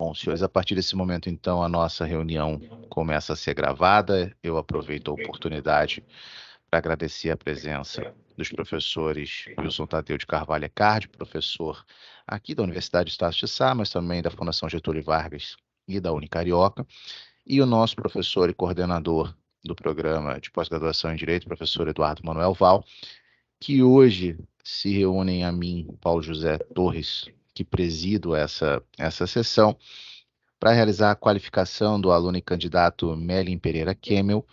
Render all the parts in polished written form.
Bom, senhores, a partir desse momento, então, a nossa reunião começa a ser gravada. Eu aproveito a oportunidade para agradecer a presença dos professores Wilson Tadeu de Carvalho Ecardi, professor aqui da Universidade de Estácio de Sá, mas também da Fundação Getúlio Vargas e da Unicarioca, e o nosso professor e coordenador do programa de pós-graduação em Direito, professor Eduardo Manuel Val, que hoje se reúnem a mim, Paulo José Torres, que presido essa sessão, para realizar a qualificação do aluno e candidato Melin Pereira Kemel,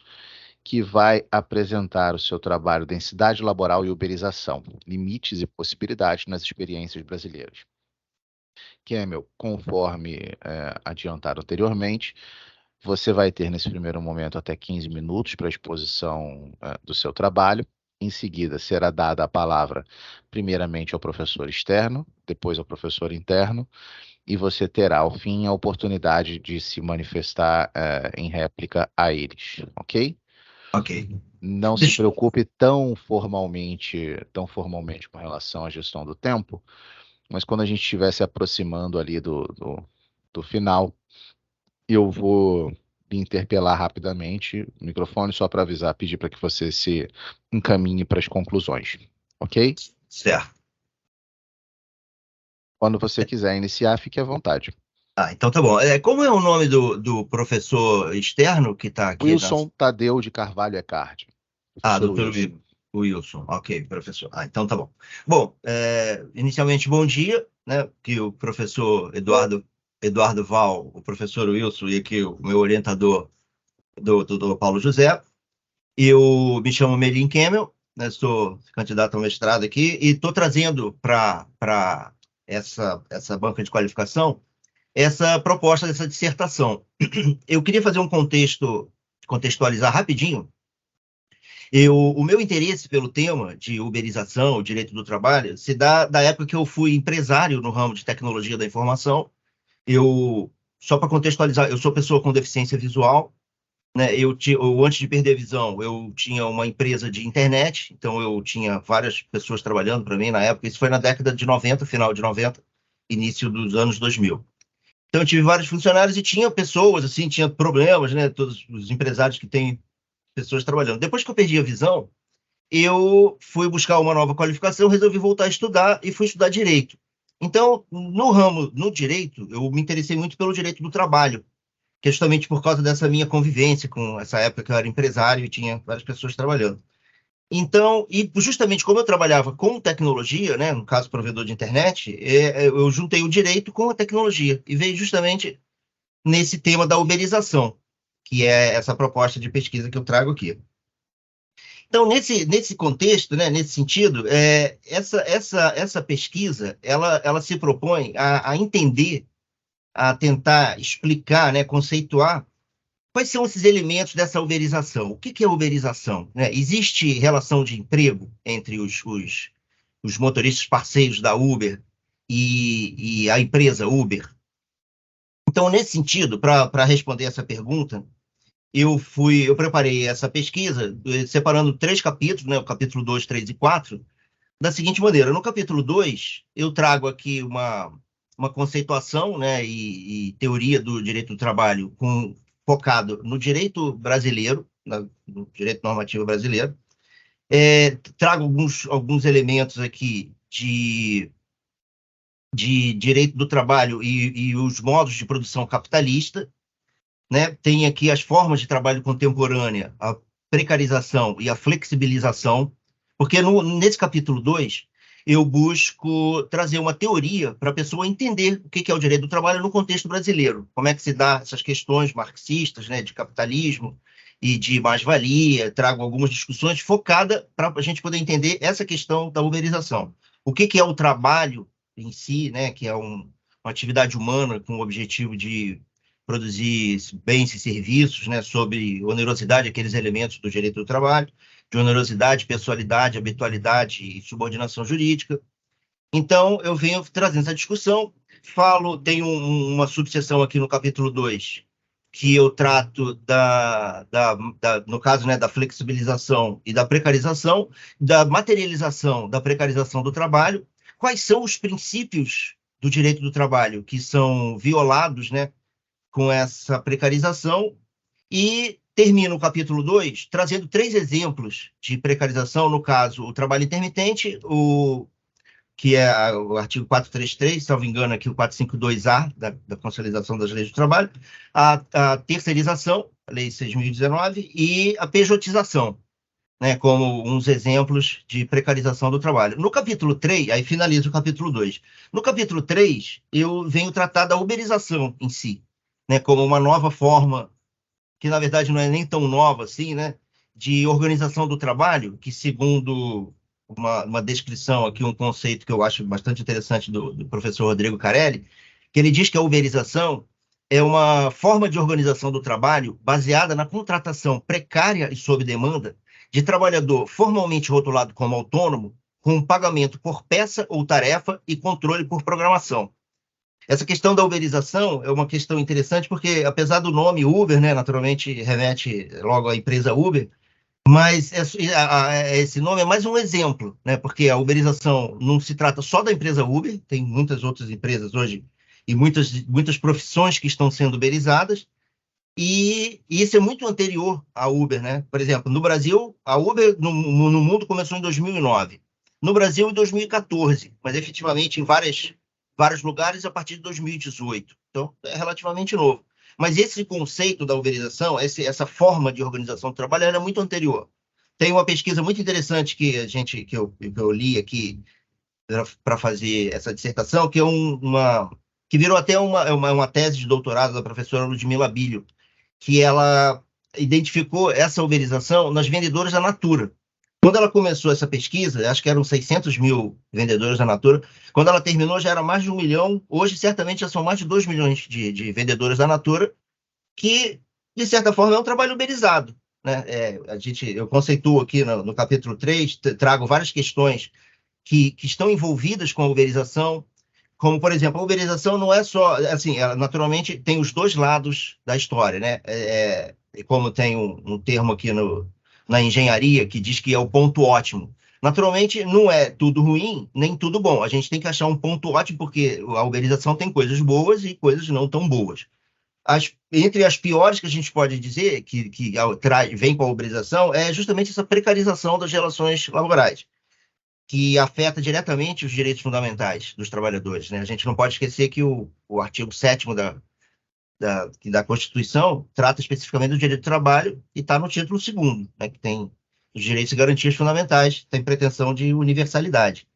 que vai apresentar o seu trabalho Densidade Laboral e Uberização, Limites e Possibilidades nas Experiências Brasileiras. Kemel, conforme adiantado anteriormente, você vai ter nesse primeiro momento até 15 minutos para a exposição do seu trabalho. Em seguida, será dada a palavra primeiramente ao professor externo, depois ao professor interno, e você terá, ao fim, a oportunidade de se manifestar em réplica a eles, ok? Ok. Não se preocupe tão formalmente com relação à gestão do tempo, mas quando a gente estiver se aproximando ali do final, eu vou lhe interpelar rapidamente o microfone só para avisar, pedir para que você se encaminhe para as conclusões, ok? Certo. Quando você quiser iniciar, fique à vontade. Então tá bom. Como é o nome do professor externo que está aqui? Wilson Tadeu de Carvalho Ecardi. Doutor Wilson. Ok, professor. Então tá bom. Bom, inicialmente, bom dia, né? Que o professor Eduardo Val, o professor Wilson e aqui o meu orientador, do Paulo José. Eu me chamo Melin Kemel, né? Sou candidato ao mestrado aqui e estou trazendo para essa banca de qualificação essa proposta dessa dissertação. Eu queria fazer contextualizar rapidinho. O meu interesse pelo tema de uberização, o direito do trabalho, se dá da época que eu fui empresário no ramo de tecnologia da informação. Só para contextualizar, eu sou pessoa com deficiência visual, né? Antes de perder a visão, eu tinha uma empresa de internet, então eu tinha várias pessoas trabalhando para mim na época. Isso foi na década de 90, final de 90, início dos anos 2000. Então eu tive vários funcionários e tinha pessoas, assim, tinha problemas, né? Todos os empresários que têm pessoas trabalhando. Depois que eu perdi a visão, eu fui buscar uma nova qualificação, resolvi voltar a estudar e fui estudar direito. Então, no direito, eu me interessei muito pelo direito do trabalho, que é justamente por causa dessa minha convivência com essa época que eu era empresário e tinha várias pessoas trabalhando. Então, e justamente como eu trabalhava com tecnologia, né, no caso provedor de internet, eu juntei o direito com a tecnologia e veio justamente nesse tema da uberização, que é essa proposta de pesquisa que eu trago aqui. Então, nesse contexto, né, nesse sentido, essa pesquisa, ela se propõe a entender, a tentar explicar, né, conceituar quais são esses elementos dessa uberização. O que é uberização? Né? Existe relação de emprego entre os motoristas parceiros da Uber e a empresa Uber? Então, nesse sentido, para responder essa pergunta, eu preparei essa pesquisa separando 3 capítulos, né, o capítulo 2, 3 e 4, da seguinte maneira. No capítulo 2, eu trago aqui uma conceituação, né, e teoria do direito do trabalho focado no direito brasileiro, no direito normativo brasileiro. Trago alguns elementos aqui de direito do trabalho e os modos de produção capitalista, né? Tem aqui as formas de trabalho contemporânea, a precarização e a flexibilização, porque nesse capítulo 2, eu busco trazer uma teoria para a pessoa entender o que é o direito do trabalho no contexto brasileiro, como é que se dá essas questões marxistas, né, de capitalismo e de mais-valia. Trago algumas discussões focadas para a gente poder entender essa questão da uberização. O que é o trabalho em si, né, que é uma atividade humana com o objetivo de produzir bens e serviços, né, sobre onerosidade, aqueles elementos do direito do trabalho, de onerosidade, pessoalidade, habitualidade e subordinação jurídica. Então, eu venho trazendo essa discussão, tem uma subseção aqui no capítulo 2, que eu trato no caso, né, da flexibilização e da precarização, da materialização da precarização do trabalho, quais são os princípios do direito do trabalho que são violados, né, com essa precarização, e termina o capítulo 2 trazendo 3 exemplos de precarização, no caso, o trabalho intermitente, que é o artigo 433, salvo engano, aqui o 452A da Consolidação das Leis do Trabalho, a terceirização, a Lei 6.019, e a pejotização, né, como uns exemplos de precarização do trabalho. No capítulo 3, aí finaliza o capítulo 2. No capítulo 3, eu venho tratar da uberização em si, né, como uma nova forma, que na verdade não é nem tão nova assim, né, de organização do trabalho, que segundo uma descrição aqui, um conceito que eu acho bastante interessante do professor Rodrigo Carelli, que ele diz que a uberização é uma forma de organização do trabalho baseada na contratação precária e sob demanda de trabalhador formalmente rotulado como autônomo, com pagamento por peça ou tarefa e controle por programação. Essa questão da uberização é uma questão interessante porque, apesar do nome Uber, né, naturalmente remete logo à empresa Uber, mas esse nome é mais um exemplo, né, porque a uberização não se trata só da empresa Uber, tem muitas outras empresas hoje e muitas profissões que estão sendo uberizadas, e isso é muito anterior à Uber, né? Por exemplo, no Brasil, a Uber no mundo começou em 2009. No Brasil, em 2014, mas efetivamente em vários lugares a partir de 2018. Então, é relativamente novo. Mas esse conceito da uberização, essa forma de organização do trabalho, era muito anterior. Tem uma pesquisa muito interessante que eu li aqui para fazer essa dissertação, que é que virou até uma tese de doutorado da professora Ludmila Bilho, que ela identificou essa uberização nas vendedoras da Natura. Quando ela começou essa pesquisa, acho que eram 600 mil vendedores da Natura, quando ela terminou já era mais de 1 milhão, hoje certamente já são mais de 2 milhões de vendedores da Natura, que, de certa forma, é um trabalho uberizado, né? Eu conceituo aqui no capítulo 3, trago várias questões que estão envolvidas com a uberização, como, por exemplo, a uberização não é só, assim, ela naturalmente tem os dois lados da história, né? Como tem um termo aqui na engenharia que diz que é o ponto ótimo. Naturalmente, não é tudo ruim, nem tudo bom. A gente tem que achar um ponto ótimo, porque a uberização tem coisas boas e coisas não tão boas. Entre as piores que a gente pode dizer, que vem com a uberização, é justamente essa precarização das relações laborais, que afeta diretamente os direitos fundamentais dos trabalhadores, né? A gente não pode esquecer que o artigo 7º da Constituição trata especificamente do direito do trabalho e está no título 2º, né, que tem os direitos e garantias fundamentais, tem pretensão de universalidade.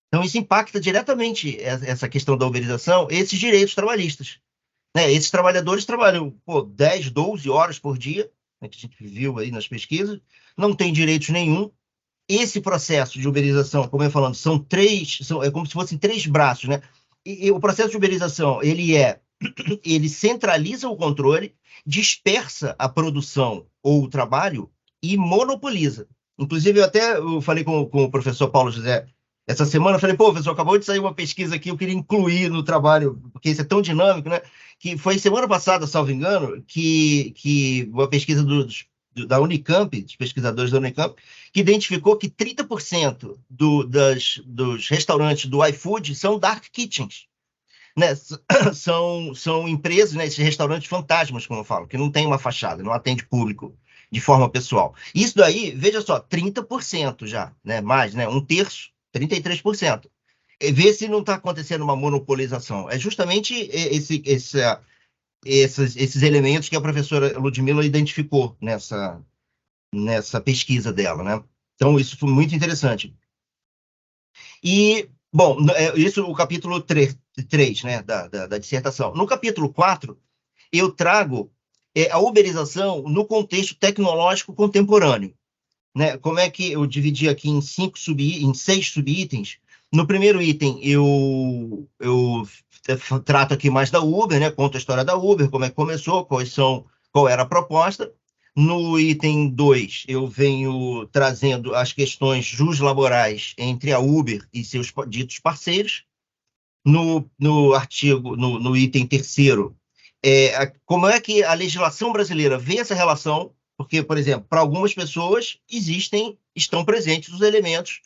Então, isso impacta diretamente essa questão da uberização, esses direitos trabalhistas, né? Esses trabalhadores trabalham 10, 12 horas por dia, né, que a gente viu aí nas pesquisas, não tem direitos nenhum. Esse processo de uberização, como eu falando, é como se fossem 3 braços, né? E o processo de uberização, ele centraliza o controle, dispersa a produção ou o trabalho e monopoliza. Inclusive, eu falei com o professor Paulo José essa semana, eu falei, professor, acabou de sair uma pesquisa aqui, eu queria incluir no trabalho, porque isso é tão dinâmico, né? Que foi semana passada, salvo engano, que uma pesquisa da Unicamp, dos pesquisadores da Unicamp, que identificou que 30% dos restaurantes do iFood são dark kitchens, né? São empresas, né? Esses restaurantes fantasmas, como eu falo, que não tem uma fachada, não atende público de forma pessoal. Isso daí, veja só, 30% já, né? Mais, né? 1/3, 33%. Vê se não está acontecendo uma monopolização. É justamente esses elementos que a professora Ludmila identificou nessa pesquisa dela, né? Então, isso foi muito interessante. E, bom, isso é o capítulo 3, né, da dissertação. No capítulo 4, eu trago a uberização no contexto tecnológico contemporâneo, né? Como é que eu dividi aqui em 6 subitens. No primeiro item, eu trato aqui mais da Uber, né? Conto a história da Uber, como é que começou, qual era a proposta. No item 2, eu venho trazendo as questões juslaborais entre a Uber e seus ditos parceiros. No item 3º, como é que a legislação brasileira vê essa relação, porque, por exemplo, para algumas pessoas estão presentes os elementos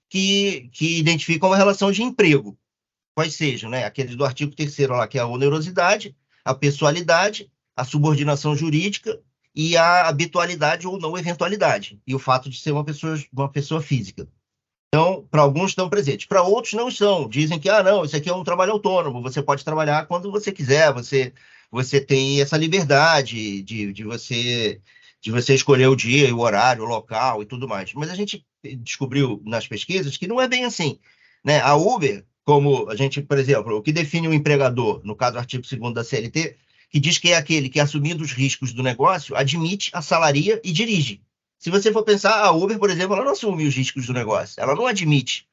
que identificam uma relação de emprego. quais sejam, né? Aqueles do artigo 3º lá, que é a onerosidade, a pessoalidade, a subordinação jurídica e a habitualidade ou não eventualidade, e o fato de ser uma pessoa física. Então, para alguns estão presentes, para outros não estão. Dizem que, não, isso aqui é um trabalho autônomo, você pode trabalhar quando você quiser, você tem essa liberdade de você escolher o dia, o horário, o local e tudo mais. Mas a gente descobriu nas pesquisas que não é bem assim, né? A Uber, como a gente, por exemplo, o que define um empregador, no caso do artigo 2º da CLT, que diz que é aquele que, assumindo os riscos do negócio, admite, assalaria e dirige. Se você for pensar, a Uber, por exemplo, ela não assume os riscos do negócio, ela não admite,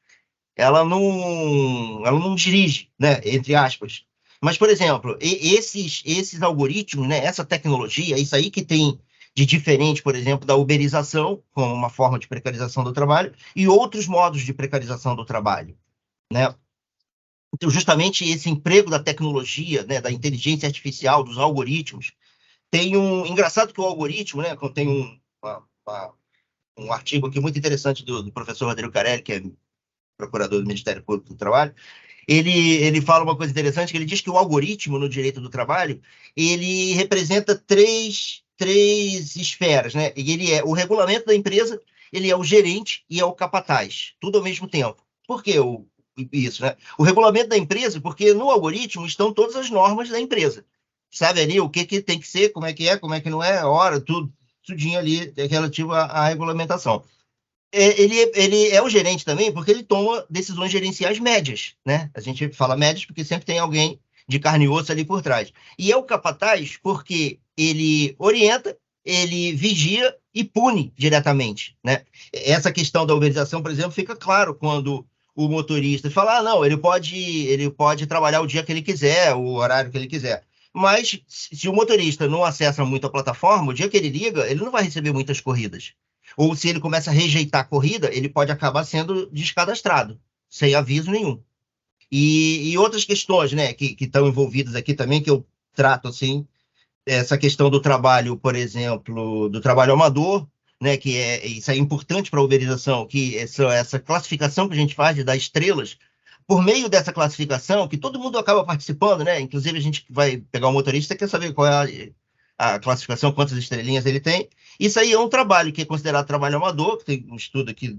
ela não dirige, né, entre aspas. Mas, por exemplo, esses algoritmos, né, essa tecnologia, isso aí que tem de diferente, por exemplo, da uberização, como uma forma de precarização do trabalho, e outros modos de precarização do trabalho, né? Então, justamente esse emprego da tecnologia, né, da inteligência artificial, dos algoritmos, tem um... Engraçado que o algoritmo, né, tem um artigo aqui muito interessante do professor Rodrigo Carelli, que é procurador do Ministério Público do Trabalho. Ele fala uma coisa interessante, que ele diz que o algoritmo no direito do trabalho, ele representa três esferas, né? E ele é o regulamento da empresa, ele é o gerente e é o capataz, tudo ao mesmo tempo. Por que isso, né? O regulamento da empresa, porque no algoritmo estão todas as normas da empresa. Sabe ali o que tem que ser, como é que não é, hora, tudinho ali relativo à regulamentação. Ele é o gerente também porque ele toma decisões gerenciais médias, né? A gente fala médias porque sempre tem alguém de carne e osso ali por trás. E é o capataz porque ele orienta, ele vigia e pune diretamente, né? Essa questão da uberização, por exemplo, fica claro quando o motorista fala, não, ele pode trabalhar o dia que ele quiser, o horário que ele quiser. Mas se o motorista não acessa muito a plataforma, o dia que ele liga, ele não vai receber muitas corridas. Ou se ele começa a rejeitar a corrida, ele pode acabar sendo descadastrado, sem aviso nenhum. E outras questões, né, que estão envolvidas aqui também, que eu trato, assim, essa questão do trabalho, por exemplo, do trabalho amador, né, que isso é importante para a uberização, que essa classificação que a gente faz de dar estrelas, por meio dessa classificação, que todo mundo acaba participando, né, inclusive a gente vai pegar um motorista, quer saber qual é a classificação, quantas estrelinhas ele tem. Isso aí é um trabalho que é considerado trabalho amador, que tem um estudo aqui,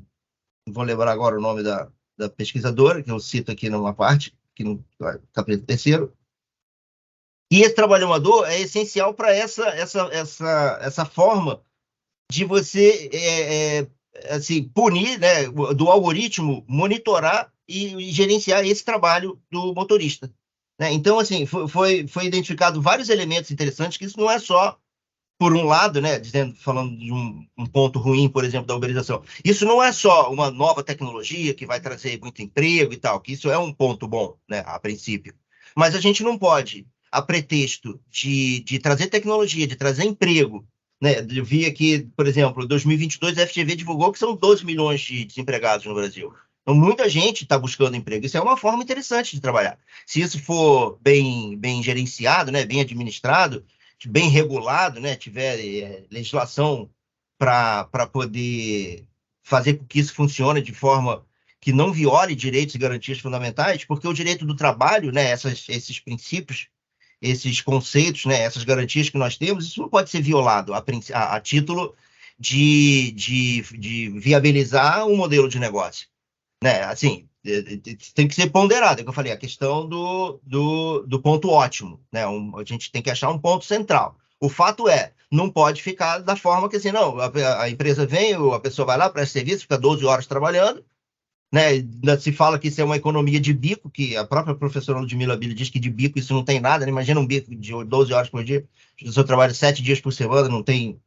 não vou lembrar agora o nome da pesquisadora, que eu cito aqui numa parte, aqui no capítulo 3º. E esse trabalho amador é essencial para essa forma de você assim, punir, né, do algoritmo monitorar e gerenciar esse trabalho do motorista. Né? Então, assim, foi identificado vários elementos interessantes, que isso não é só, por um lado, né, falando de um ponto ruim, por exemplo, da uberização, isso não é só uma nova tecnologia que vai trazer muito emprego e tal, que isso é um ponto bom, né, a princípio. Mas a gente não pode, a pretexto de trazer tecnologia, de trazer emprego, né, eu vi aqui, por exemplo, em 2022, a FGV divulgou que são 12 milhões de desempregados no Brasil. Então, muita gente está buscando emprego. Isso é uma forma interessante de trabalhar. Se isso for bem gerenciado, né, bem administrado, bem regulado, né, tiver legislação para poder fazer com que isso funcione de forma que não viole direitos e garantias fundamentais, porque o direito do trabalho, né, esses princípios, esses conceitos, né, essas garantias que nós temos, isso não pode ser violado a título de viabilizar um modelo de negócio. Né? Assim, tem que ser ponderado, é o que eu falei, a questão do ponto ótimo, né? A gente tem que achar um ponto central. O fato não pode ficar da forma que assim, não, a empresa vem, a pessoa vai lá, presta serviço, fica 12 horas trabalhando, né? Se fala que isso é uma economia de bico, que a própria professora Ludmila Billy diz que de bico isso não tem nada, né? Imagina um bico de 12 horas por dia, a pessoa trabalha 7 dias por semana, não tem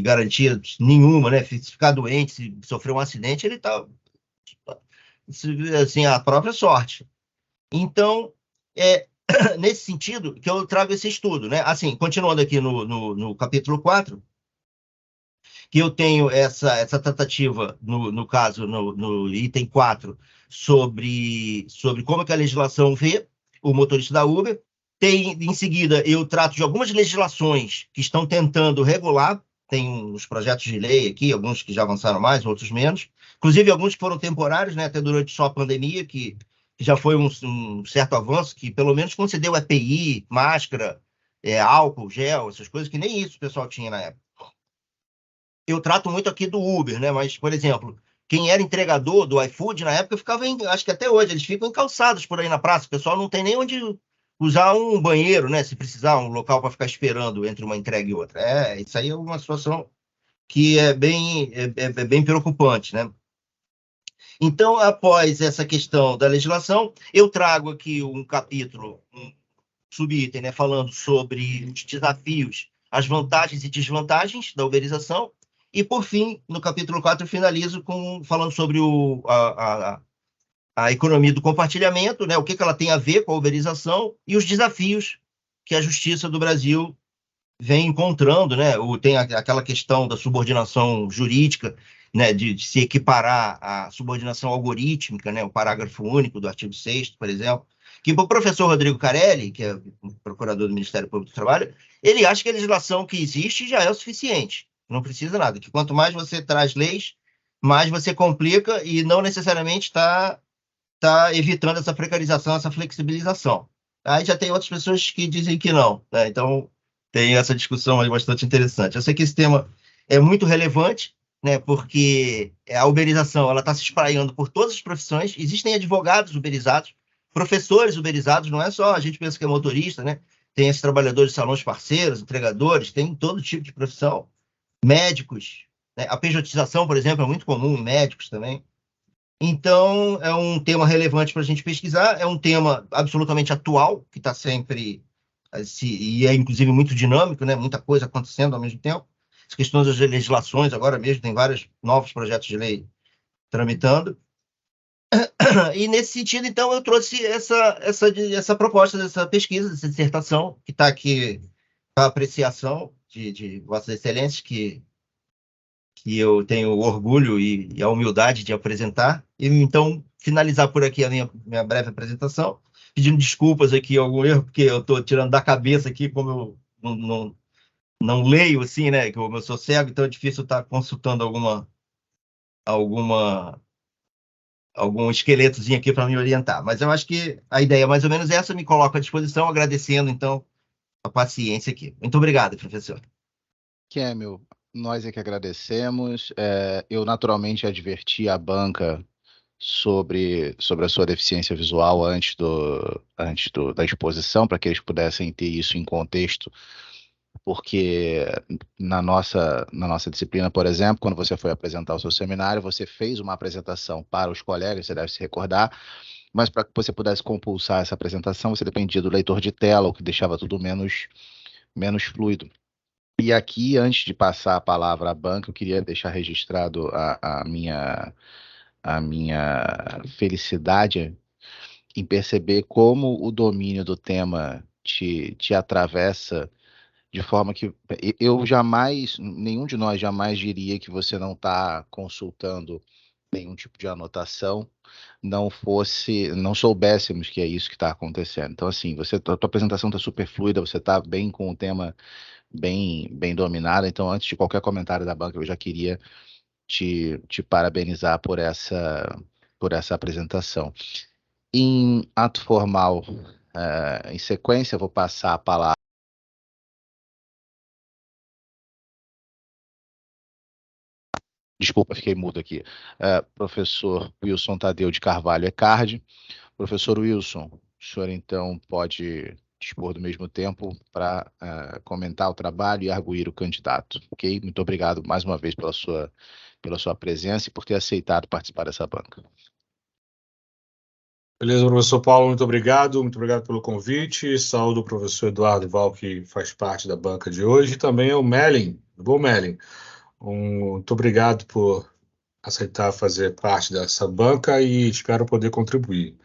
garantia nenhuma, né? Se ficar doente, se sofrer um acidente, ele está assim, a própria sorte. Então, nesse sentido que eu trago esse estudo, né? Assim, continuando aqui no capítulo 4, que eu tenho essa tratativa, no caso, no item 4, sobre como que a legislação vê o motorista da Uber. Em seguida, eu trato de algumas legislações que estão tentando regular, tem uns projetos de lei aqui, alguns que já avançaram mais, outros menos, inclusive alguns que foram temporários, né, até durante só a pandemia, que que já foi um certo avanço, que pelo menos concedeu EPI, máscara, álcool, gel, essas coisas, que nem isso o pessoal tinha na época. Eu trato muito aqui do Uber, né? Mas, por exemplo, quem era entregador do iFood na época ficava, acho que até hoje, eles ficam encalçados por aí na praça. O pessoal não tem nem onde usar um banheiro, né? Se precisar, um local para ficar esperando entre uma entrega e outra. Isso aí é uma situação que é bem preocupante, né? Então, após essa questão da legislação, eu trago aqui um capítulo, um subitem, né, falando sobre os desafios, as vantagens e desvantagens da uberização. E, por fim, no capítulo 4, eu finalizo falando sobre a economia do compartilhamento, né, o que ela tem a ver com a uberização e os desafios que a Justiça do Brasil vem encontrando, né? Tem aquela questão da subordinação jurídica, né? De se equiparar à subordinação algorítmica, né? O parágrafo único do artigo 6º, por exemplo, que o professor Rodrigo Carelli, que é procurador do Ministério Público do Trabalho, ele acha que a legislação que existe já é o suficiente, não precisa nada, que quanto mais você traz leis, mais você complica e não necessariamente está evitando essa precarização, essa flexibilização. Aí já tem outras pessoas que dizem que não, né? Então, tem essa discussão aí bastante interessante. Eu sei que esse tema é muito relevante, né? Porque a uberização ela está se espraiando por todas as profissões. Existem advogados uberizados, professores uberizados, não é só a gente pensa que é motorista, né? Tem esses trabalhadores de salões parceiros, entregadores, tem todo tipo de profissão, médicos, né? A pejotização, por exemplo, é muito comum em médicos também. Então, é um tema relevante para a gente pesquisar, é um tema absolutamente atual, que está sempre, e é inclusive muito dinâmico, né? Muita coisa acontecendo ao mesmo tempo. As questões das legislações, agora mesmo tem vários novos projetos de lei tramitando. E nesse sentido, então, eu trouxe essa proposta, dessa pesquisa, dessa dissertação, que está aqui para apreciação de Vossas Excelências, que eu tenho o orgulho e a humildade de apresentar. E então, finalizar por aqui a minha breve apresentação, pedindo desculpas aqui algum erro, porque eu estou tirando da cabeça aqui, como eu não leio assim, né? Que eu sou cego, então é difícil estar consultando algum esqueletozinho aqui para me orientar. Mas eu acho que a ideia é mais ou menos essa, me coloco à disposição, agradecendo, então, a paciência aqui. Muito obrigado, professor. Kemel, nós é que agradecemos. Eu naturalmente adverti a banca sobre a sua deficiência visual antes da exposição, para que eles pudessem ter isso em contexto, porque na nossa disciplina, por exemplo, quando você foi apresentar o seu seminário, você fez uma apresentação para os colegas, você deve se recordar, mas para que você pudesse compulsar essa apresentação, você dependia do leitor de tela, o que deixava tudo menos fluido. E aqui, antes de passar a palavra à banca, eu queria deixar registrado a minha felicidade em perceber como o domínio do tema te atravessa de forma que nenhum de nós jamais diria que você não está consultando nenhum tipo de anotação, não soubéssemos que é isso que está acontecendo. Então, assim, a tua apresentação está super fluida, você está bem com o tema bem dominado. Então, antes de qualquer comentário da banca, eu já queria te parabenizar por essa apresentação. Em ato formal, em sequência, eu vou passar a palavra. Desculpa, fiquei mudo aqui. Professor Wilson Tadeu de Carvalho Ecardi. Professor Wilson, o senhor então pode dispor do mesmo tempo para comentar o trabalho e arguir o candidato. Ok? Muito obrigado mais uma vez pela sua presença e por ter aceitado participar dessa banca. Beleza, professor Paulo, muito obrigado pelo convite. Saúdo o professor Eduardo Val, que faz parte da banca de hoje, e também o Melin. Bom, Melin, muito obrigado por aceitar fazer parte dessa banca e espero poder contribuir.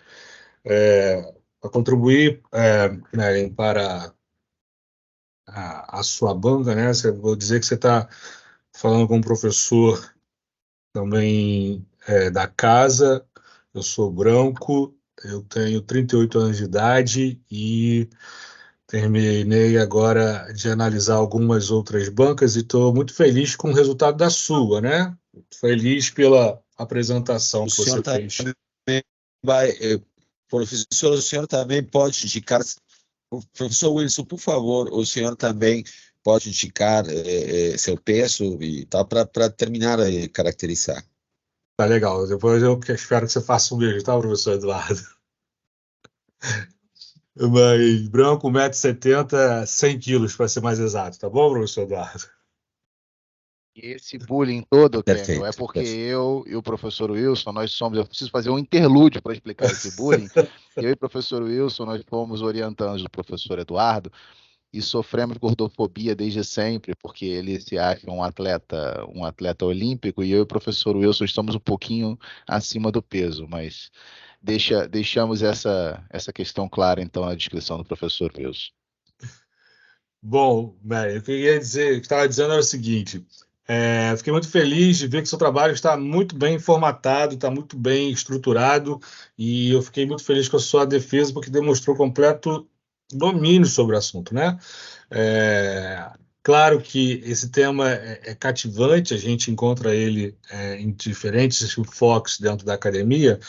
Para contribuir, Melin, para a sua banca, né? Vou dizer que você está falando com um professor também da casa. Eu sou branco, eu tenho 38 anos de idade e terminei agora de analisar algumas outras bancas e estou muito feliz com o resultado da sua, né? Feliz pela apresentação que você fez. Professor, o senhor também pode indicar, professor Wilson, por favor, o senhor também pode indicar seu peso e tal, para terminar e caracterizar. Tá legal. Depois eu espero que você faça um vídeo, tá, professor Eduardo? Mas branco, 1,70 m, 100 quilos, para ser mais exato, tá bom, professor Eduardo? E esse bullying todo, Kemel, Perfeito, é porque perfeito. eu e o professor Wilson, eu preciso fazer um interlúdio para explicar esse bullying. Eu e o professor Wilson, nós fomos orientandos do professor Eduardo e sofremos gordofobia desde sempre, porque ele se acha um atleta olímpico, e eu e o professor Wilson estamos um pouquinho acima do peso, mas deixamos essa questão clara, então, na descrição do professor Wilson. Bom, Mary, o que eu ia dizer, o que estava dizendo era o seguinte: fiquei muito feliz de ver que seu trabalho está muito bem formatado, está muito bem estruturado, e eu fiquei muito feliz com a sua defesa, porque demonstrou completo domínio sobre o assunto, né? Claro que esse tema é cativante, a gente encontra ele em diferentes focos dentro da academia,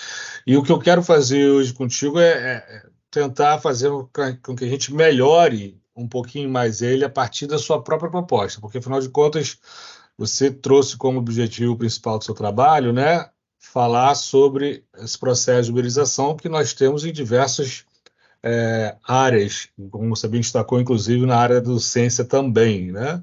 e o que eu quero fazer hoje contigo é tentar fazer com que a gente melhore um pouquinho mais ele a partir da sua própria proposta, porque afinal de contas você trouxe como objetivo principal do seu trabalho, né, falar sobre esse processo de uberização que nós temos em diversas áreas, como você bem destacou, inclusive na área da docência também, né?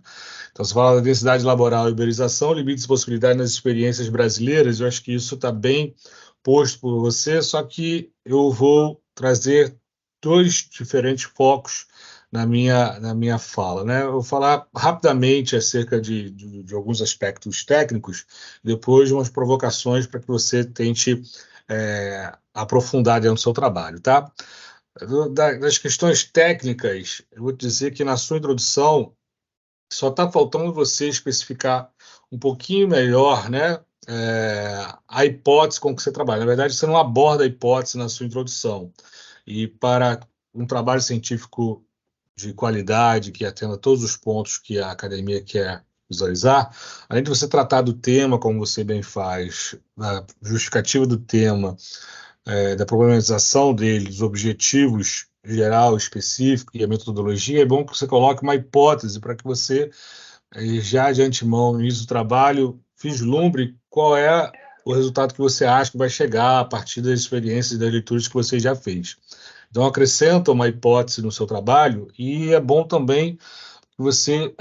Então, você fala da densidade laboral e uberização, limites e possibilidades nas experiências brasileiras, eu acho que isso está bem posto por você, só que eu vou trazer dois diferentes focos na minha fala, né? Eu vou falar rapidamente acerca de alguns aspectos técnicos, depois de umas provocações para que você tente aprofundar dentro do seu trabalho, tá? Das questões técnicas, eu vou te dizer que na sua introdução só está faltando você especificar um pouquinho melhor, né, a hipótese com que você trabalha. Na verdade, você não aborda a hipótese na sua introdução. E para um trabalho científico de qualidade, que atenda todos os pontos que a academia quer visualizar, além de você tratar do tema, como você bem faz, a justificativa do tema, da problematização dele, dos objetivos geral, específico e a metodologia, é bom que você coloque uma hipótese para que você, já de antemão, no início do trabalho, vislumbre qual é o resultado que você acha que vai chegar a partir das experiências e das leituras que você já fez. Então, acrescenta uma hipótese no seu trabalho e é bom também que você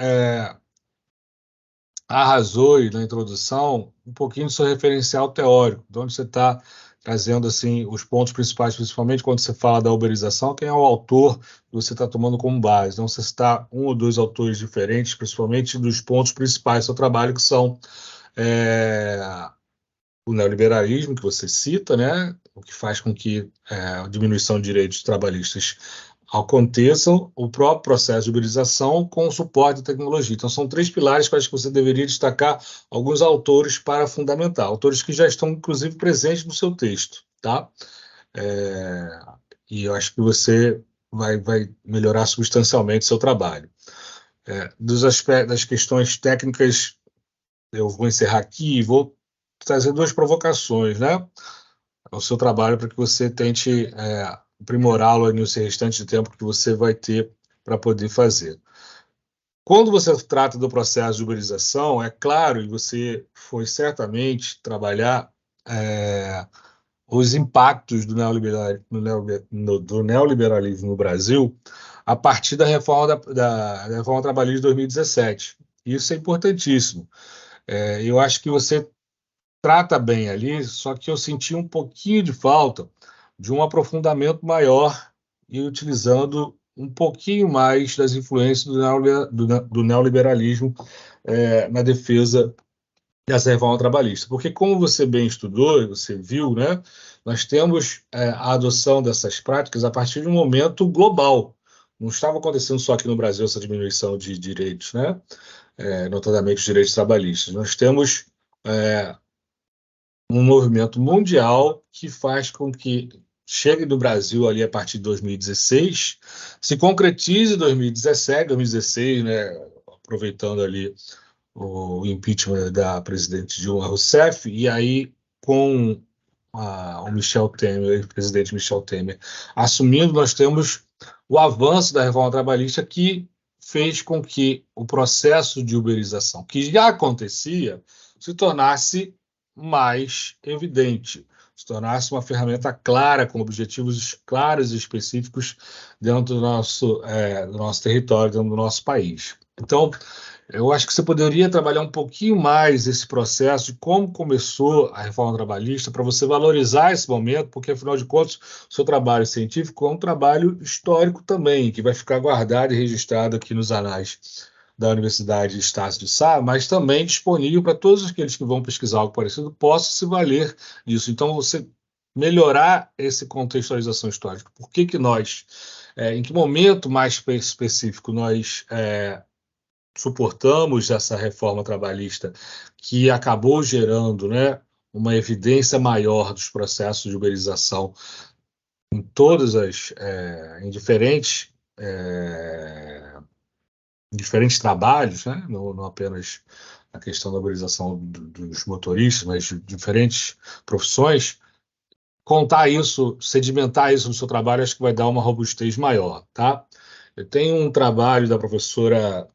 arrasou na introdução um pouquinho do seu referencial teórico, de onde você está trazendo assim os pontos principais, principalmente quando você fala da uberização, quem é o autor que você está tomando como base. Então, você está um ou dois autores diferentes, principalmente dos pontos principais do seu trabalho, que são o neoliberalismo, que você cita, né, o que faz com que a diminuição de direitos trabalhistas aconteçam, o próprio processo de uberização com o suporte da tecnologia. Então, são três pilares que eu acho que você deveria destacar alguns autores para fundamentar, autores que já estão, inclusive, presentes no seu texto, tá? E eu acho que você vai melhorar substancialmente o seu trabalho. Dos aspectos, das questões técnicas, eu vou encerrar aqui e vou trazer duas provocações, né, ao seu trabalho, para que você tente aprimorá-lo nesse restante de tempo que você vai ter para poder fazer. Quando você trata do processo de uberização, é claro, e você foi certamente trabalhar os impactos do neoliberalismo no Brasil a partir da reforma da reforma trabalhista de 2017. Isso é importantíssimo. Eu acho que você trata bem ali, só que eu senti um pouquinho de falta de um aprofundamento maior e utilizando um pouquinho mais das influências do neoliberalismo na defesa dessa reforma trabalhista. Porque, como você bem estudou, você viu, né, nós temos a adoção dessas práticas a partir de um momento global. Não estava acontecendo só aqui no Brasil essa diminuição de direitos, né, notadamente os direitos trabalhistas. Nós temos um movimento mundial que faz com que chegue do Brasil ali a partir de 2016, se concretize em 2016, né, aproveitando ali o impeachment da presidente Dilma Rousseff, e aí com o Michel Temer, o presidente Michel Temer, assumindo, nós temos o avanço da reforma trabalhista que fez com que o processo de uberização, que já acontecia, se tornasse mais evidente, se tornasse uma ferramenta clara, com objetivos claros e específicos dentro do nosso território, dentro do nosso país. Então, eu acho que você poderia trabalhar um pouquinho mais esse processo de como começou a reforma trabalhista, para você valorizar esse momento, porque, afinal de contas, o seu trabalho científico é um trabalho histórico também, que vai ficar guardado e registrado aqui nos anais da Universidade Estácio de Sá, mas também disponível para todos aqueles que vão pesquisar algo parecido, possam se valer disso. Então, você melhorar essa contextualização histórica. Por que nós, em que momento mais específico nós suportamos essa reforma trabalhista que acabou gerando, né, uma evidência maior dos processos de uberização em todas em diferentes trabalhos, né, não apenas a questão da uberização dos motoristas, mas de diferentes profissões. Contar isso, sedimentar isso no seu trabalho, acho que vai dar uma robustez maior, tá? Eu tenho um trabalho da professora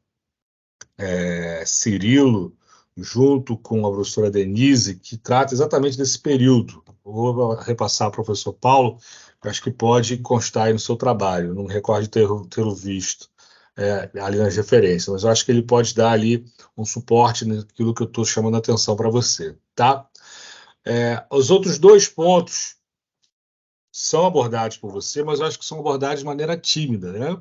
Cirilo, junto com a professora Denise, que trata exatamente desse período. Vou repassar ao professor Paulo, que acho que pode constar aí no seu trabalho. Não me recordo de tê-lo visto ali nas referências, mas eu acho que ele pode dar ali um suporte naquilo que eu estou chamando a atenção para você, tá? Os outros dois pontos são abordados por você, mas eu acho que são abordados de maneira tímida, né?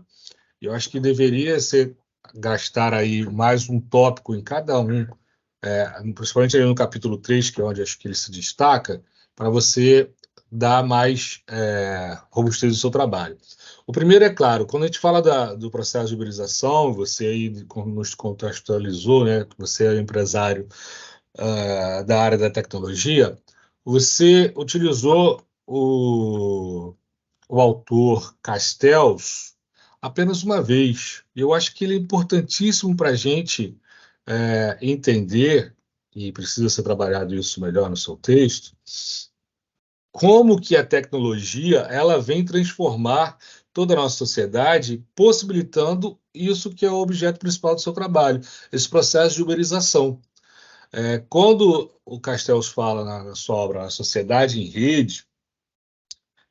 Eu acho que deveria ser gastar aí mais um tópico em cada um, principalmente ali no capítulo 3, que é onde acho que ele se destaca, para você dar mais robustez ao seu trabalho. O primeiro é claro, quando a gente fala do processo de uberização, você aí nos contextualizou, né, você é empresário da área da tecnologia, você utilizou o autor Castells apenas uma vez. Eu acho que ele é importantíssimo para a gente entender, e precisa ser trabalhado isso melhor no seu texto, como que a tecnologia ela vem transformar toda a nossa sociedade, possibilitando isso que é o objeto principal do seu trabalho, esse processo de uberização. Quando o Castells fala na sua obra A Sociedade em Rede,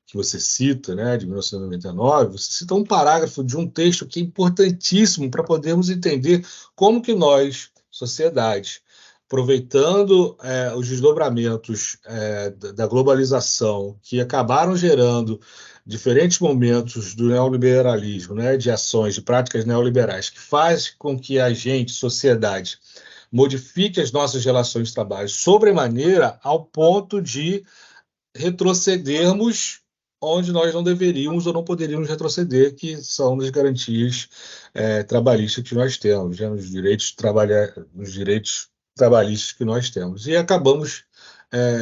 que você cita, né, de 1999, você cita um parágrafo de um texto que é importantíssimo para podermos entender como que nós, sociedade, aproveitando os desdobramentos da globalização que acabaram gerando diferentes momentos do neoliberalismo, né, de ações, de práticas neoliberais, que faz com que a gente, sociedade, modifique as nossas relações de trabalho sobremaneira ao ponto de retrocedermos onde nós não deveríamos ou não poderíamos retroceder, que são as garantias trabalhistas que nós temos, né, nos direitos trabalhistas que nós temos. E acabamos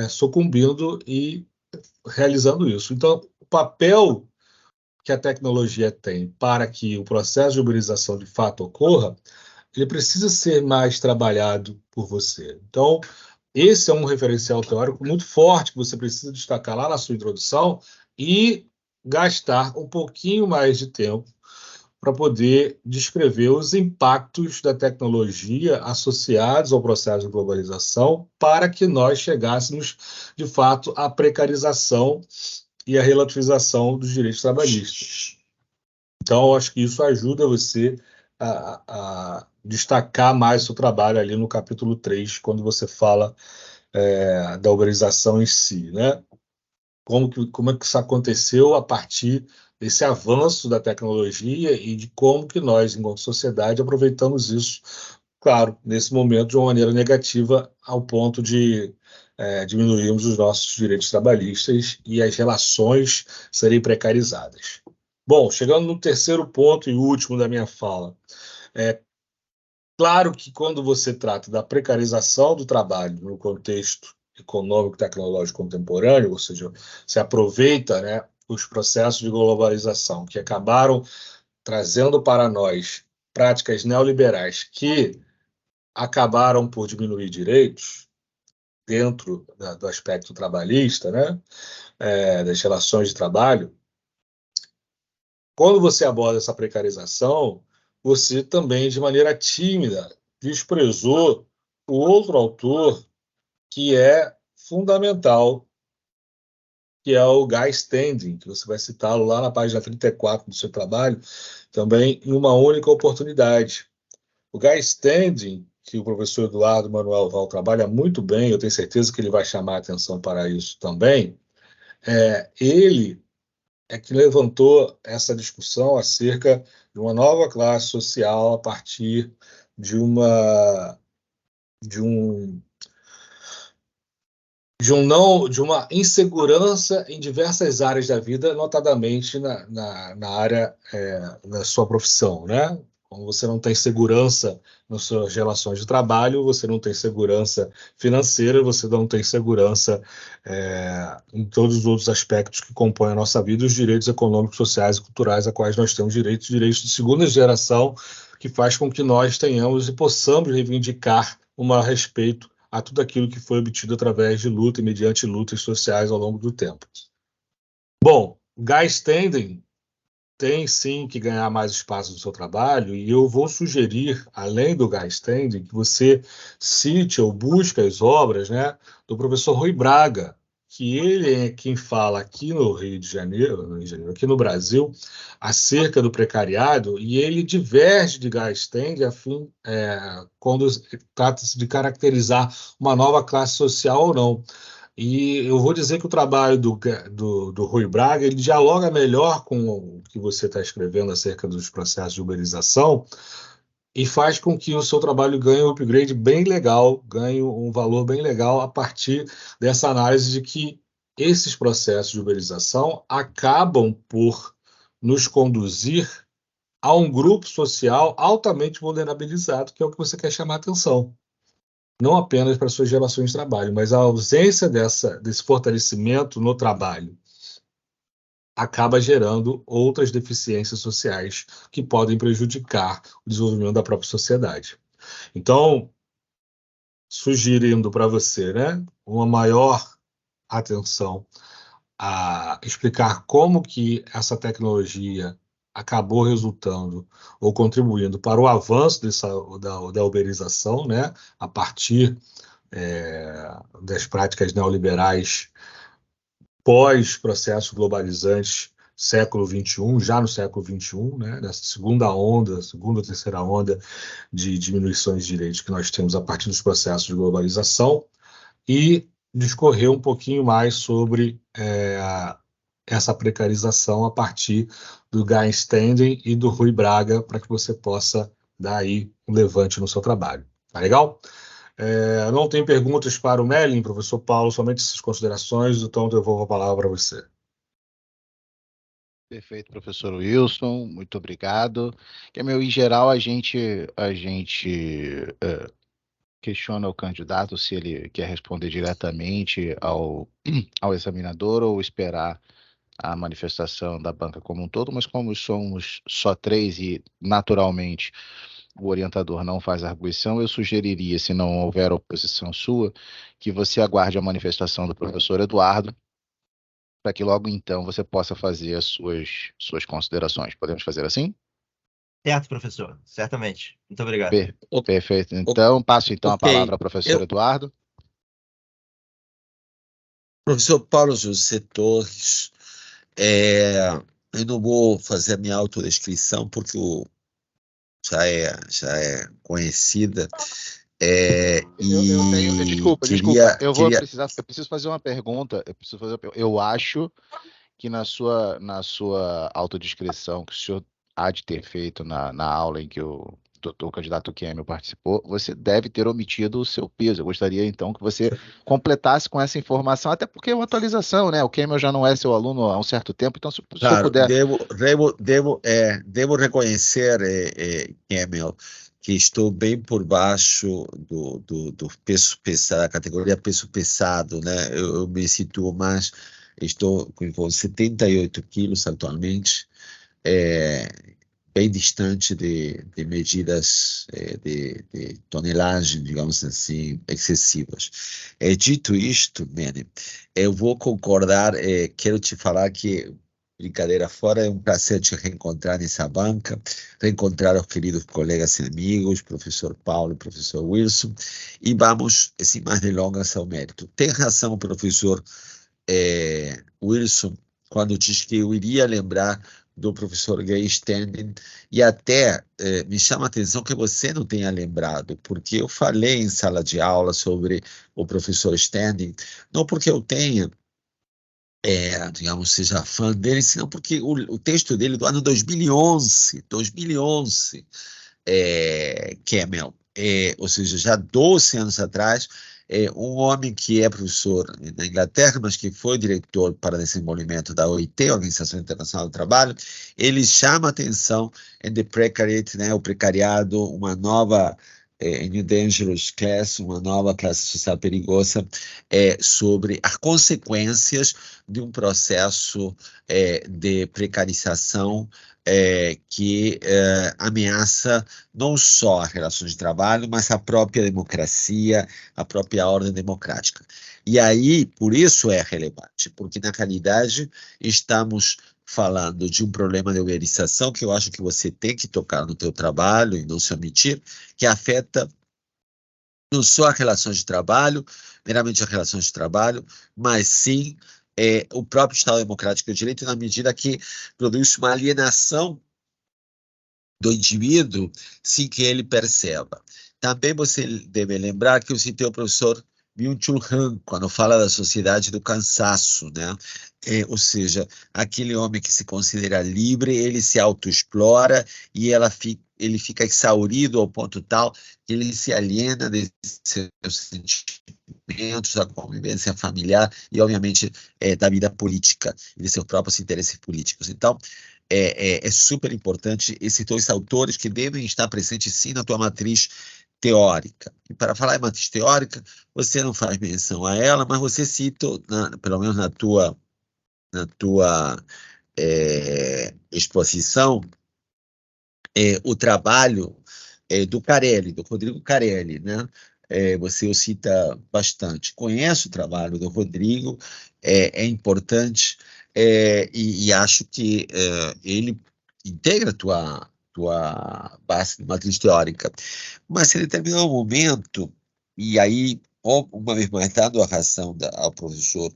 sucumbindo e realizando isso. Então, o papel que a tecnologia tem para que o processo de uberização de fato ocorra, ele precisa ser mais trabalhado por você. Então, esse é um referencial teórico muito forte que você precisa destacar lá na sua introdução e gastar um pouquinho mais de tempo para poder descrever os impactos da tecnologia associados ao processo de globalização para que nós chegássemos, de fato, à precarização e à relativização dos direitos trabalhistas. Então, eu acho que isso ajuda você a destacar mais o seu trabalho ali no capítulo 3, quando você fala da uberização em si, né? Como é que isso aconteceu a partir desse avanço da tecnologia e de como que nós, enquanto sociedade, aproveitamos isso, claro, nesse momento de uma maneira negativa, ao ponto de diminuirmos os nossos direitos trabalhistas e as relações serem precarizadas. Bom, chegando no terceiro ponto e último da minha fala, claro que quando você trata da precarização do trabalho no contexto econômico e tecnológico contemporâneo, ou seja, se aproveita, né, os processos de globalização que acabaram trazendo para nós práticas neoliberais que acabaram por diminuir direitos, dentro do aspecto trabalhista, né, das relações de trabalho, quando você aborda essa precarização, você também, de maneira tímida, desprezou o outro autor que é fundamental, que é o Guy Standing, que você vai citá-lo lá na página 34 do seu trabalho, também em uma única oportunidade. O Guy Standing, que o professor Eduardo Manuel Val trabalha muito bem, eu tenho certeza que ele vai chamar a atenção para isso também, ele é que levantou essa discussão acerca de uma nova classe social a partir de uma insegurança em diversas áreas da vida, notadamente na área da sua profissão, né? Quando você não tem segurança nas suas relações de trabalho, você não tem segurança financeira, você não tem segurança em todos os outros aspectos que compõem a nossa vida, os direitos econômicos, sociais e culturais a quais nós temos direitos de segunda geração, que faz com que nós tenhamos e possamos reivindicar a respeito a tudo aquilo que foi obtido através de luta e mediante lutas sociais ao longo do tempo. Bom, Guy Standing tem sim que ganhar mais espaço no seu trabalho, e eu vou sugerir, além do Guy Standing, que você cite ou busque as obras, né, do professor Rui Braga, que ele é quem fala aqui no Rio de Janeiro, aqui no Brasil, acerca do precariado, e ele diverge de Guy Standing quando trata-se de caracterizar uma nova classe social ou não. E eu vou dizer que o trabalho do Rui Braga, ele dialoga melhor com o que você está escrevendo acerca dos processos de uberização e faz com que o seu trabalho ganhe um upgrade bem legal, ganhe um valor bem legal a partir dessa análise de que esses processos de uberização acabam por nos conduzir a um grupo social altamente vulnerabilizado, que é o que você quer chamar a atenção. Não apenas para suas relações de trabalho, mas a ausência desse fortalecimento no trabalho acaba gerando outras deficiências sociais que podem prejudicar o desenvolvimento da própria sociedade. Então, sugerindo para você, né, uma maior atenção a explicar como que essa tecnologia acabou resultando ou contribuindo para o avanço da uberização, né, a partir das práticas neoliberais pós-processos globalizantes século XXI, já no século XXI, né, nessa segunda ou terceira onda de diminuições de direitos que nós temos a partir dos processos de globalização, e discorrer um pouquinho mais sobre essa precarização a partir do Guy Standing e do Rui Braga, para que você possa dar aí um levante no seu trabalho. Tá legal? Não tem perguntas para o Melin, professor Paulo, somente essas considerações, então eu devolvo a palavra para você. Perfeito, professor Wilson, muito obrigado. Em geral, a gente questiona o candidato se ele quer responder diretamente ao examinador ou esperar a manifestação da banca como um todo, mas como somos só 3 e, naturalmente, o orientador não faz arguição, eu sugeriria, se não houver oposição sua, que você aguarde a manifestação do professor Eduardo, para que logo então você possa fazer as suas considerações. Podemos fazer assim? Certo, professor. Certamente. Muito obrigado. Perfeito. Então, passo a palavra ao professor Eduardo. Professor Paulo José Torres, eu não vou fazer a minha autodescrição, porque já é conhecida. Desculpa. Eu preciso fazer uma pergunta. Eu acho que na sua autodescrição, que o senhor há de ter feito na aula em que o candidato Kemel participou, você deve ter omitido o seu peso. Eu gostaria, então, que você completasse com essa informação, até porque é uma atualização, né? O Kemel já não é seu aluno há um certo tempo, então, se o senhor puder... Devo reconhecer, Kemel, que estou bem por baixo do peso pesado, a categoria peso pesado, né? Eu me situo mais, estou com 78 quilos atualmente, bem distante de medidas de tonelagem, digamos assim, excessivas. Dito isto, Mene, eu vou concordar, quero te falar que, brincadeira fora, é um prazer te reencontrar nessa banca, reencontrar os queridos colegas e amigos, professor Paulo, professor Wilson, e vamos, sem mais delongas, ao mérito. Tem razão, professor Wilson, quando diz que eu iria lembrar do professor Gay Standing, e até me chama a atenção que você não tenha lembrado, porque eu falei em sala de aula sobre o professor Standing, não porque eu tenha, digamos, seja fã dele, senão porque o texto dele do ano 2011, Kemmel, ou seja, já 12 anos atrás, um homem que é professor na Inglaterra, mas que foi diretor para desenvolvimento da OIT, Organização Internacional do Trabalho, ele chama a atenção em The Precariat, né, o precariado, uma nova New Dangerous Class, uma nova classe social perigosa, sobre as consequências de um processo de precarização que ameaça não só as relações de trabalho, mas a própria democracia, a própria ordem democrática. E aí, por isso é relevante, porque na realidade estamos falando de um problema de uberização que eu acho que você tem que tocar no teu trabalho e não se omitir, que afeta não só as relações de trabalho, meramente as relações de trabalho, mas sim o próprio Estado Democrático de Direito, na medida que produz uma alienação do indivíduo sem que ele perceba. Também você deve lembrar que eu citei o professor Byung-Chul Han, quando fala da sociedade do cansaço, né? Ou seja, aquele homem que se considera livre, ele se autoexplora e ele fica exaurido ao ponto tal que ele se aliena de seus sentimentos, da convivência familiar e, obviamente, da vida política e de seus próprios interesses políticos. Então, é super importante esses dois autores que devem estar presentes, sim, na tua matriz teórica. E para falar em matriz teórica, você não faz menção a ela, mas você cita, pelo menos na tua exposição, o trabalho do Carelli, do Rodrigo Carelli, né? Você o cita bastante. Conheço o trabalho do Rodrigo, é importante, e acho que ele integra a tua base de matriz teórica. Mas em determinado momento, e aí, uma vez mais, dando a razão ao professor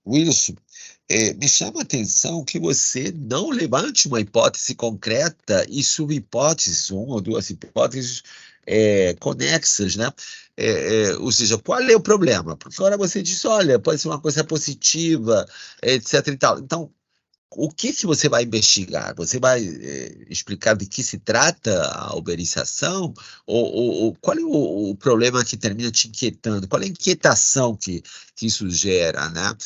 Wilson, me chama a atenção que você não levante uma hipótese concreta e subhipóteses, uma ou duas hipóteses conexas, né? Ou seja, qual é o problema? Porque agora você diz, olha, pode ser uma coisa positiva, etc. e tal. Então, o que você vai investigar? Você vai explicar de que se trata a uberização? Ou qual é o problema que termina te inquietando? Qual é a inquietação que isso gera, né?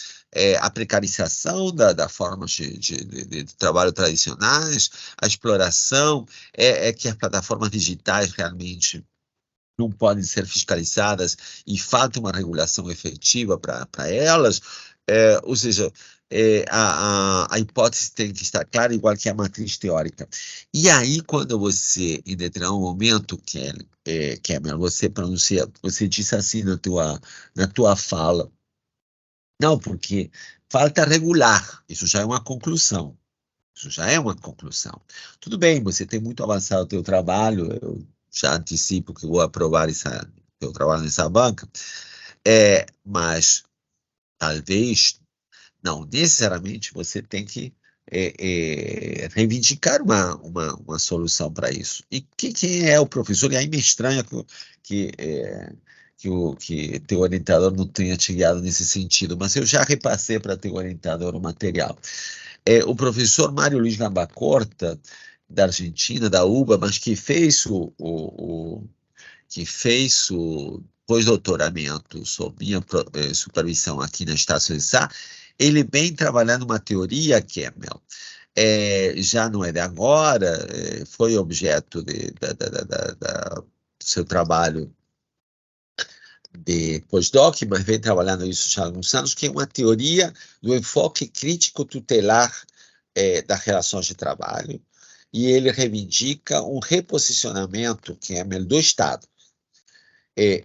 A precarização da forma de trabalho tradicionais, a exploração, que as plataformas digitais realmente não podem ser fiscalizadas e falta uma regulação efetiva para elas, ou seja, a hipótese tem que estar clara, igual que a matriz teórica. E aí, quando você, em determinado momento, Kemmel, você disse assim na tua fala, não, porque falta regular, isso já é uma conclusão. Isso já é uma conclusão. Tudo bem, você tem muito avançado o teu trabalho, eu já antecipo que vou aprovar teu trabalho nessa banca, mas talvez, não necessariamente, você tem que reivindicar uma solução para isso. E quem é o professor? E aí me estranha que teu orientador não tenha te guiado nesse sentido, mas eu já repassei para teu orientador o material. O professor Mário Luiz Lambacorta, da Argentina, da UBA, mas que fez o pós-doutoramento sob minha supervisão aqui na Estácio de Sá, ele vem trabalhando uma teoria, Kemmel, já não é de agora, foi objeto do seu trabalho de pós-doc, mas vem trabalhando isso já há alguns anos, que é uma teoria do enfoque crítico tutelar das relações de trabalho, e ele reivindica um reposicionamento, Kemal, do Estado.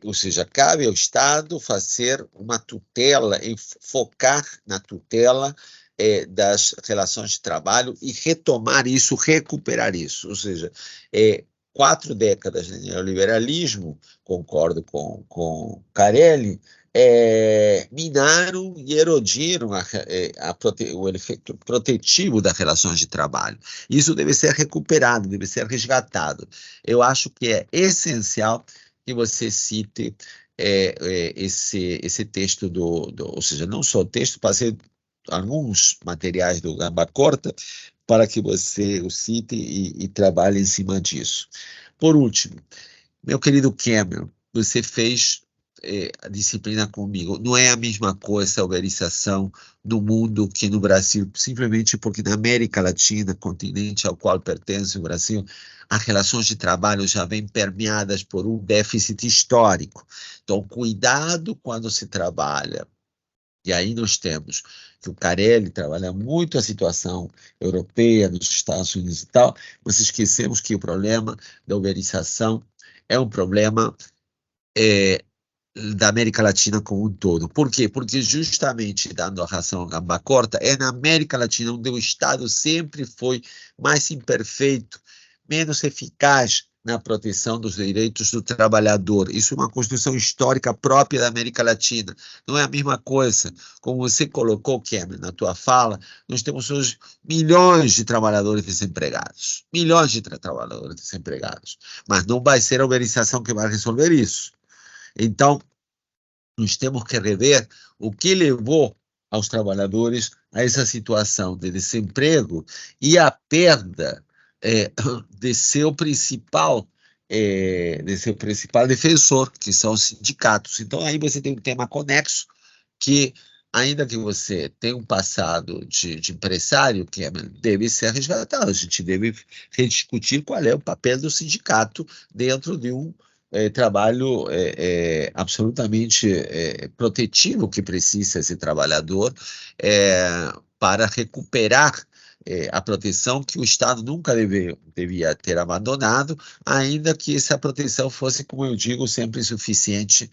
Ou seja, cabe ao Estado fazer uma tutela, focar na tutela das relações de trabalho e retomar isso, recuperar isso. Ou seja, 4 décadas de neoliberalismo, concordo com Carelli, minaram e erodiram o efeito protetivo das relações de trabalho. Isso deve ser recuperado, deve ser resgatado. Eu acho que é essencial que você cite esse texto ou seja, não só o texto, passei alguns materiais do Gamba Corta para que você o cite e trabalhe em cima disso. Por último, meu querido Kemal, você fez a disciplina comigo. Não é a mesma coisa a uberização no mundo que no Brasil, simplesmente porque na América Latina, continente ao qual pertence o Brasil, as relações de trabalho já vêm permeadas por um déficit histórico. Então, cuidado quando se trabalha. E aí nós temos que o Carelli trabalha muito a situação europeia, nos Estados Unidos e tal, mas esquecemos que o problema da uberização é um problema da América Latina como um todo. Por quê? Porque justamente, dando a razão a Gamba Corta, é na América Latina onde o Estado sempre foi mais imperfeito, menos eficaz na proteção dos direitos do trabalhador. Isso é uma construção histórica própria da América Latina. Não é a mesma coisa. Como você colocou, Kemal, na tua fala, nós temos hoje milhões de trabalhadores desempregados. Milhões de trabalhadores desempregados. Mas não vai ser a uberização que vai resolver isso. Então, nós temos que rever o que levou aos trabalhadores a essa situação de desemprego e a perda de seu principal defensor, que são os sindicatos. Então, aí você tem um tema conexo que, ainda que você tenha um passado de empresário, que deve ser resgatado. A gente deve rediscutir qual é o papel do sindicato dentro de um trabalho absolutamente protetivo que precisa esse trabalhador para recuperar a proteção que o Estado nunca devia ter abandonado, ainda que essa proteção fosse, como eu digo, sempre insuficiente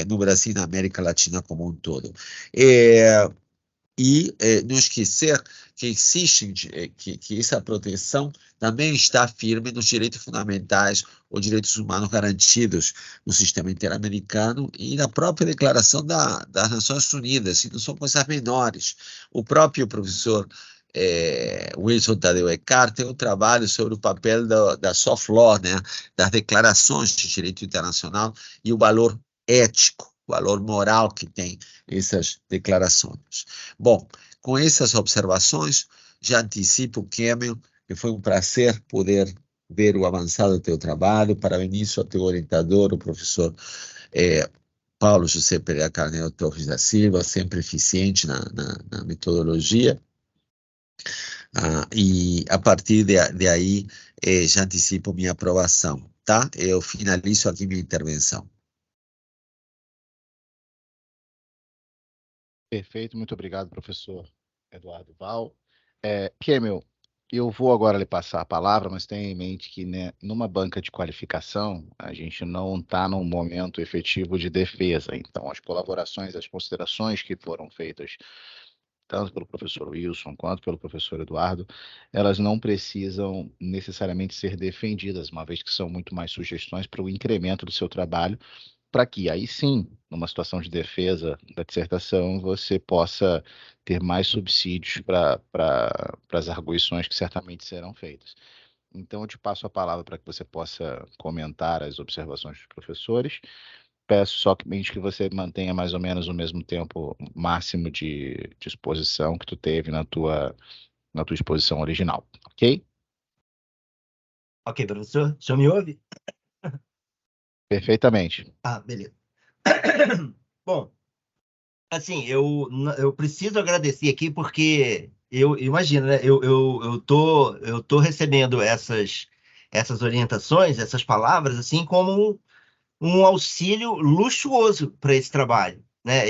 no Brasil e na América Latina como um todo. E não esquecer que existe, que essa proteção também está firme nos direitos fundamentais ou direitos humanos garantidos no sistema interamericano e na própria Declaração das Nações Unidas, e não são coisas menores. O próprio professor Wilson Tadeu Eckart tem um trabalho sobre o papel da soft law, né, das declarações de direito internacional e o valor ético, o valor moral que tem essas declarações. Bom, com essas observações, já antecipo, Kemal, que foi um prazer poder ver o avançado do teu trabalho. Parabenizo ao teu orientador, o professor Paulo José Pereira Carneiro Torres da Silva, sempre eficiente na metodologia. E a partir de aí, já antecipo minha aprovação, tá? Eu finalizo aqui minha intervenção. Perfeito, muito obrigado, professor Eduardo Val. Kemal, eu vou agora lhe passar a palavra, mas tenha em mente que, né, numa banca de qualificação, a gente não está num momento efetivo de defesa. Então, as colaborações, as considerações que foram feitas, tanto pelo professor Wilson quanto pelo professor Eduardo, elas não precisam necessariamente ser defendidas, uma vez que são muito mais sugestões para o incremento do seu trabalho, para que aí sim, numa situação de defesa da dissertação, você possa ter mais subsídios para as arguições que certamente serão feitas. Então, eu te passo a palavra para que você possa comentar as observações dos professores. Peço somente que você mantenha mais ou menos o mesmo tempo máximo de exposição que tu teve na tua exposição original, ok? Ok, professor, o senhor me ouve? Perfeitamente. Beleza. Bom, assim, eu preciso agradecer aqui porque eu imagino, né? Eu tô recebendo essas orientações, essas palavras, assim, como um auxílio luxuoso para esse trabalho, né?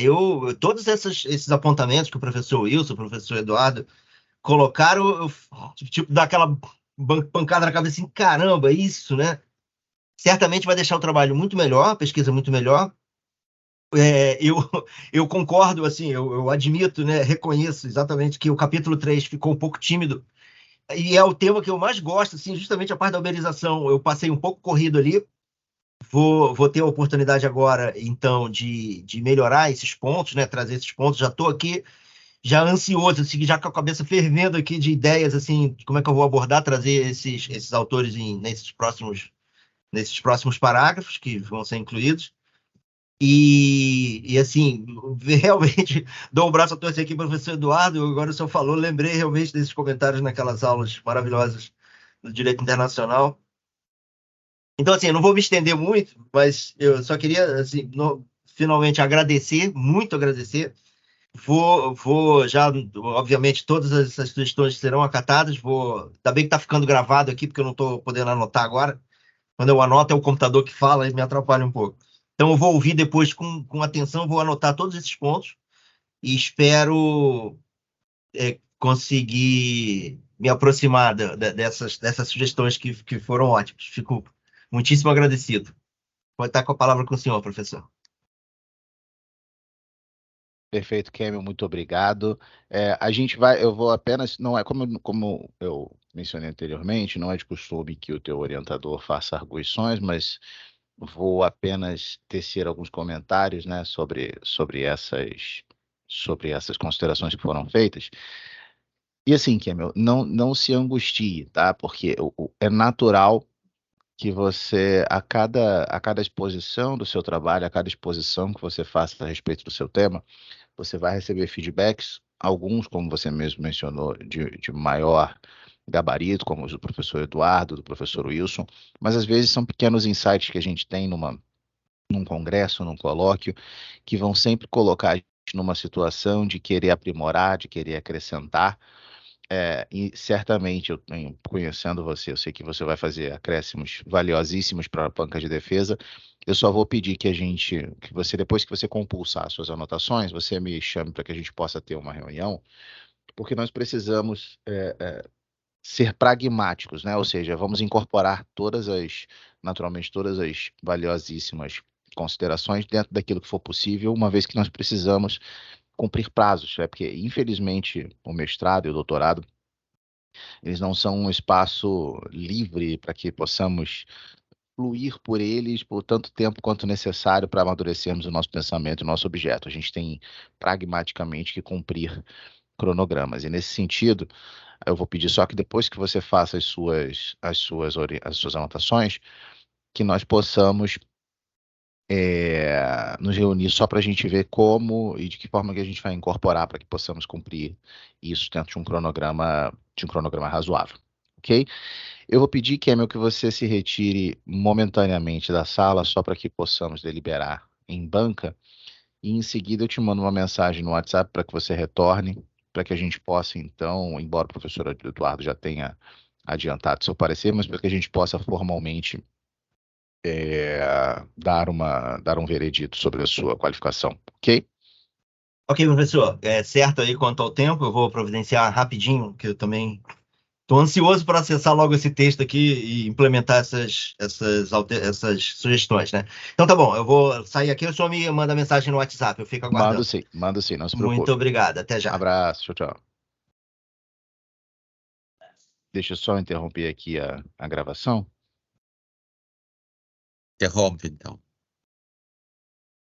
Todos esses apontamentos que o professor Wilson, o professor Eduardo colocaram, tipo, dá aquela pancada na cabeça assim, caramba, isso, né? Certamente vai deixar o trabalho muito melhor, a pesquisa muito melhor. Eu concordo, assim, eu admito, né, reconheço exatamente que o capítulo 3 ficou um pouco tímido, e é o tema que eu mais gosto, assim, justamente a parte da uberização. Eu passei um pouco corrido ali, vou ter a oportunidade agora, então, de melhorar esses pontos, né, trazer esses pontos. Já estou aqui, já ansioso, assim, já com a cabeça fervendo aqui de ideias, assim, de como é que eu vou abordar, trazer esses autores nesses próximos parágrafos que vão ser incluídos. E assim, realmente dou um braço a torcer aqui, professor Eduardo. Agora o senhor falou, lembrei realmente desses comentários naquelas aulas maravilhosas do direito internacional. Então, assim, eu não vou me estender muito, mas eu só queria, assim, finalmente agradecer, muito agradecer. Vou já, obviamente, todas essas sugestões serão acatadas. Ainda bem que está ficando gravado aqui, porque eu não estou podendo anotar agora. Quando eu anoto, é o computador que fala e me atrapalha um pouco. Então, eu vou ouvir depois com atenção, vou anotar todos esses pontos e espero conseguir me aproximar dessas sugestões que foram ótimas. Fico muitíssimo agradecido. Vou estar com a palavra com o senhor, professor. Perfeito, Kêmio, muito obrigado. A gente vai, eu vou apenas, não é como eu mencionei anteriormente, não é de costume que o teu orientador faça arguições, mas vou apenas tecer alguns comentários, né, sobre essas considerações que foram feitas. E assim, Kêmio, não se angustie, tá? Porque é natural que você, a cada exposição do seu trabalho, a cada exposição que você faça a respeito do seu tema, você vai receber feedbacks, alguns, como você mesmo mencionou, de maior gabarito, como os do professor Eduardo, do professor Wilson, mas às vezes são pequenos insights que a gente tem num congresso, num colóquio, que vão sempre colocar a gente numa situação de querer aprimorar, de querer acrescentar. E certamente, conhecendo você, eu sei que você vai fazer acréscimos valiosíssimos para a banca de defesa. Eu só vou pedir que você, depois que você compulsar suas anotações, você me chame para que a gente possa ter uma reunião, porque nós precisamos ser pragmáticos, né? Ou seja, vamos incorporar naturalmente, todas as valiosíssimas considerações dentro daquilo que for possível, uma vez que nós precisamos cumprir prazos, porque infelizmente o mestrado e o doutorado eles não são um espaço livre para que possamos fluir por eles por tanto tempo quanto necessário para amadurecermos o nosso pensamento, o nosso objeto. A gente tem pragmaticamente que cumprir cronogramas. E nesse sentido, eu vou pedir só que depois que você faça as suas anotações, que nós possamos nos reunir só para a gente ver como e de que forma que a gente vai incorporar para que possamos cumprir isso dentro de um cronograma razoável, ok? Eu vou pedir, Kemel, que você se retire momentaneamente da sala só para que possamos deliberar em banca e em seguida eu te mando uma mensagem no WhatsApp para que você retorne, para que a gente possa então, embora o professor Eduardo já tenha adiantado seu parecer, mas para que a gente possa formalmente dar um veredito sobre a sua qualificação, ok? Ok, professor. Certo aí quanto ao tempo, eu vou providenciar rapidinho, que eu também estou ansioso para acessar logo esse texto aqui e implementar essas sugestões, né? Então tá bom, eu vou sair aqui, o senhor me manda mensagem no WhatsApp, eu fico aguardando. Mando sim, não se Muito preocupe. obrigado, até já. Abraço, tchau, tchau. Deixa eu só interromper aqui a gravação. Interrompe, então.